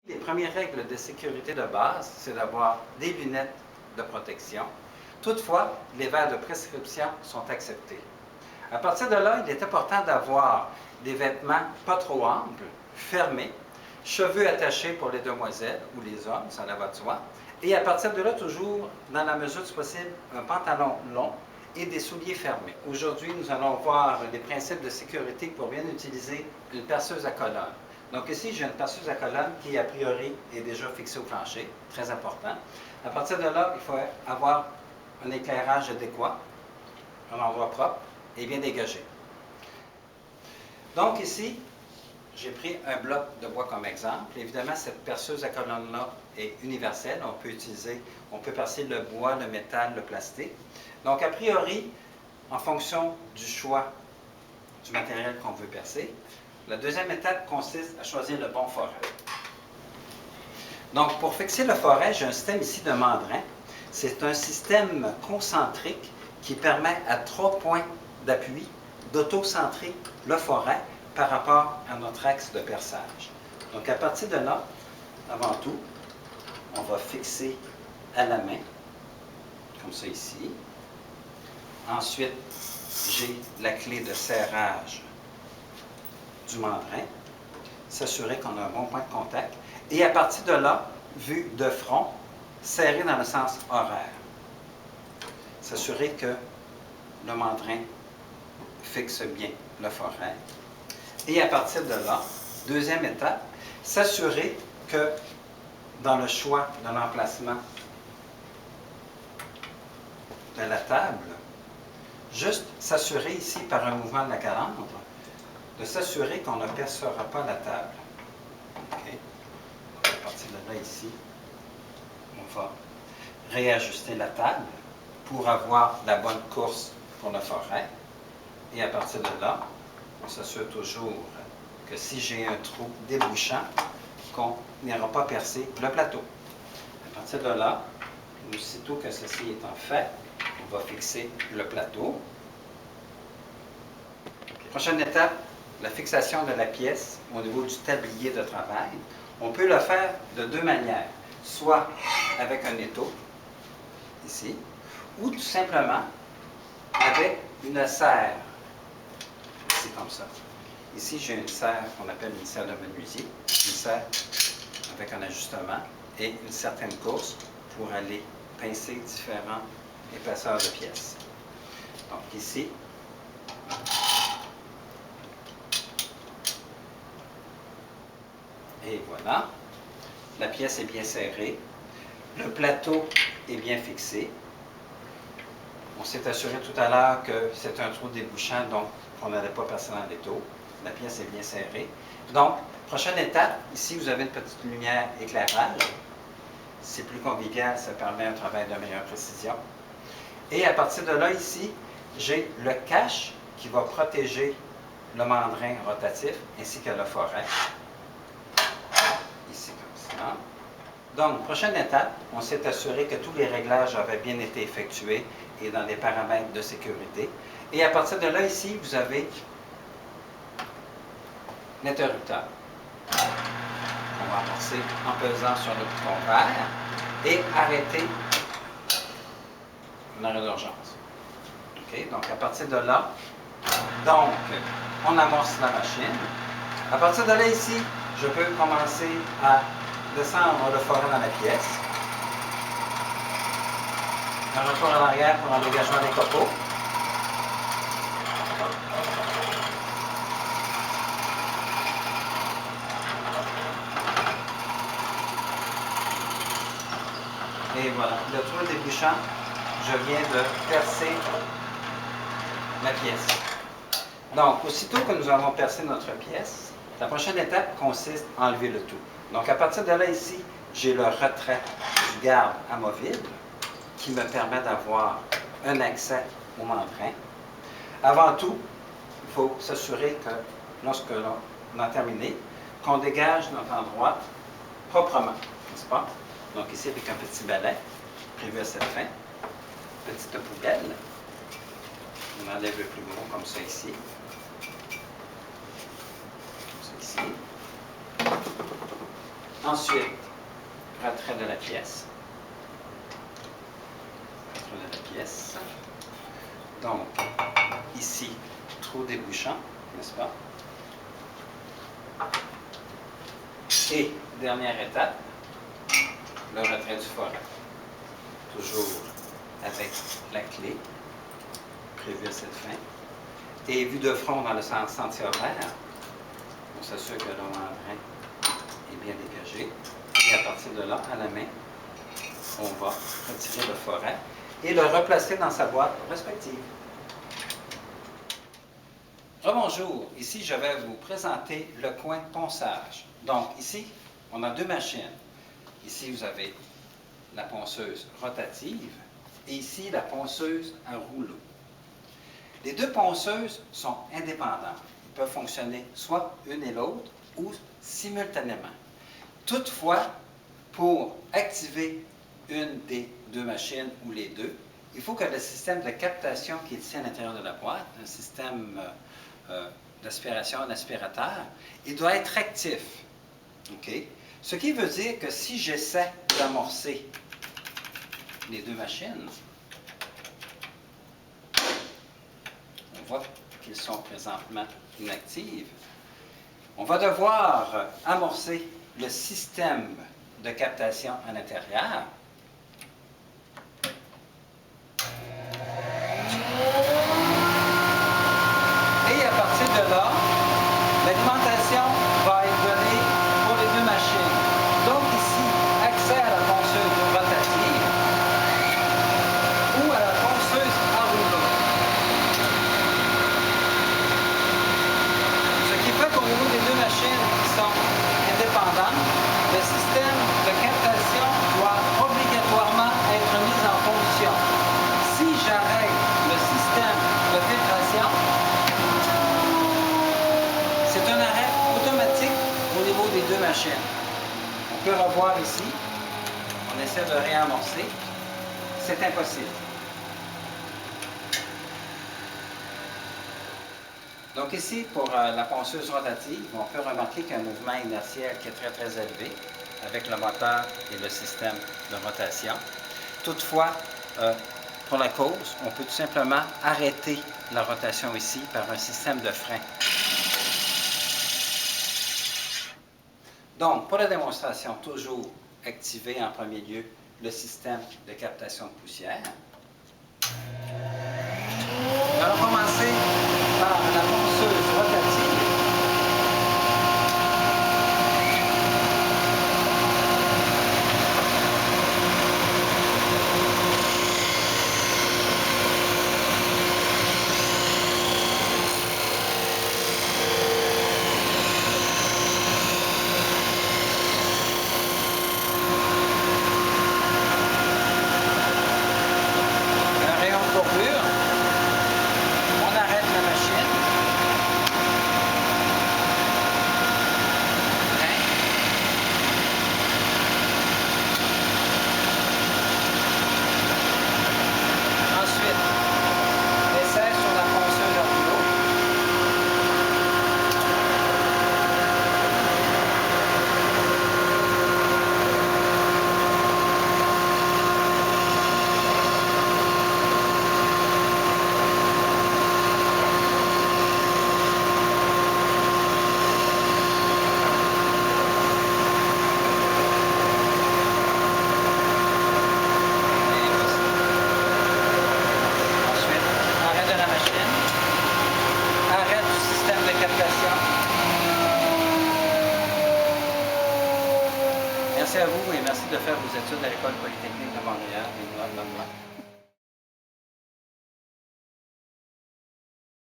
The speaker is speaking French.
Les premières règles de sécurité de base, c'est d'avoir des lunettes de protection. Toutefois, les verres de prescription sont acceptés. À partir de là, il est important d'avoir des vêtements pas trop amples, fermés, cheveux attachés pour les demoiselles ou les hommes, ça va de soi. Et à partir de là, toujours, dans la mesure du possible, un pantalon long et des souliers fermés. Aujourd'hui, nous allons voir les principes de sécurité pour bien utiliser une perceuse à colonne. Donc ici, j'ai une perceuse à colonne qui, a priori, est déjà fixée au plancher, très important. À partir de là, il faut avoir un éclairage adéquat, un endroit propre et bien dégagé. Donc ici, j'ai pris un bloc de bois comme exemple. Évidemment, cette perceuse à colonne-là est universelle. On peut percer le bois, le métal, le plastique. Donc, a priori, en fonction du choix du matériel qu'on veut percer, la deuxième étape consiste à choisir le bon forêt. Donc, pour fixer le forêt, j'ai un système ici de mandrin. C'est un système concentrique qui permet à 3 points d'appui d'autocentrer le forêt par rapport à notre axe de perçage. Donc, à partir de là, avant tout, on va fixer à la main, comme ça ici. Ensuite, j'ai la clé de serrage du mandrin, s'assurer qu'on a un bon point de contact. Et à partir de là, vue de front, serrer dans le sens horaire. S'assurer que le mandrin fixe bien le forêt. Et à partir de là, deuxième étape, s'assurer que dans le choix de l'emplacement de la table, juste s'assurer ici par un mouvement de la calandre, de s'assurer qu'on ne percera pas la table. Okay. À partir de là, ici, on va réajuster la table pour avoir la bonne course pour le forêt. Et à partir de là, on s'assure toujours que si j'ai un trou débouchant, qu'on n'ira pas percer le plateau. À partir de là, aussitôt que ceci étant fait, on va fixer le plateau. Prochaine étape, la fixation de la pièce au niveau du tablier de travail. On peut le faire de deux manières, soit avec un étau, ici, ou tout simplement avec une serre, ici comme ça. Ici, j'ai une serre qu'on appelle une serre de menuisier, une serre avec un ajustement et une certaine course pour aller pincer différentes épaisseurs de pièces. Donc ici, et voilà, la pièce est bien serrée, le plateau est bien fixé. On s'est assuré tout à l'heure que c'est un trou débouchant, donc on n'allait pas passer dans l'étau. La pièce est bien serrée. Donc, prochaine étape, ici vous avez une petite lumière éclairage. C'est plus convivial, ça permet un travail de meilleure précision. Et à partir de là, ici, j'ai le cache qui va protéger le mandrin rotatif ainsi que le forêt. Ici comme ça. Donc, prochaine étape, on s'est assuré que tous les réglages avaient bien été effectués et dans des paramètres de sécurité. Et à partir de là, ici, vous avez l'interrupteur. On va amorcer en pesant sur le bouton vert et arrêter l'arrêt d'urgence. OK? Donc, à partir de là, donc, on amorce la machine. À partir de là, ici, je peux commencer à descendre le forêt dans la pièce. Un retour à l'arrière pour un dégagement des copeaux. Et voilà, le trou débouchant, je viens de percer la pièce. Donc, aussitôt que nous avons percé notre pièce, la prochaine étape consiste à enlever le tout. Donc, à partir de là, ici, j'ai le retrait du garde amovible qui me permet d'avoir un accès au mandrin. Avant tout, il faut s'assurer que, lorsque l'on a terminé, qu'on dégage notre endroit proprement, n'est-ce pas? Donc ici, avec un petit balai prévu à cette fin, petite poubelle. On enlève le plus gros comme ça ici. Comme ça ici. Ensuite, retrait de la pièce. Retrait de la pièce. Donc, ici, trou débouchant, n'est-ce pas? Et, dernière étape, le retrait du foret. Toujours avec la clé prévue à cette fin. Et vu de front dans le sens anti-horaire, on s'assure que le membrane est bien dégagé. Et à partir de là, à la main, on va retirer le foret et le replacer dans sa boîte respective. Rebonjour, ici je vais vous présenter le coin ponçage. Donc ici, on a deux machines. Ici, vous avez la ponceuse rotative et ici, la ponceuse à rouleau. Les deux ponceuses sont indépendantes. Ils peuvent fonctionner soit une et l'autre ou simultanément. Toutefois, pour activer une des deux machines ou les deux, il faut que le système de captation qui est ici à l'intérieur de la boîte, un système d'aspiration, un aspirateur, il doit être actif. Okay? Ce qui veut dire que si j'essaie d'amorcer les deux machines, on voit qu'ils sont présentement inactives. On va devoir amorcer le système de captation à l'intérieur. Et à partir de là, l'alimentation va être donnée pour les deux machines. Donc ici, accès à la ponceuse rotative ou à la ponceuse à rouleau. Ce qui fait qu'au niveau des deux machines qui sont indépendantes, le système de captation doit obligatoirement être mis en fonction. Si j'arrête le système de filtration, c'est un arrêt automatique au niveau des deux machines. On peut revoir ici, on essaie de réamorcer, c'est impossible. Donc ici, pour la ponceuse rotative, on peut remarquer qu'il y a un mouvement inertiel qui est très très élevé avec le moteur et le système de rotation. Toutefois, pour la cause, on peut tout simplement arrêter la rotation ici par un système de frein. Donc, pour la démonstration, toujours activer en premier lieu le système de captation de poussière. Nous allons commencer par la ponceuse rotative. Un rayon de courbure. On arrête la machine. Ensuite, essai sur la ponceuse à rouleau. Ensuite, arrêt de la machine. Arrêt du système de captation. Merci à vous et merci de faire vos études à l'École polytechnique de Montréal et de Noël.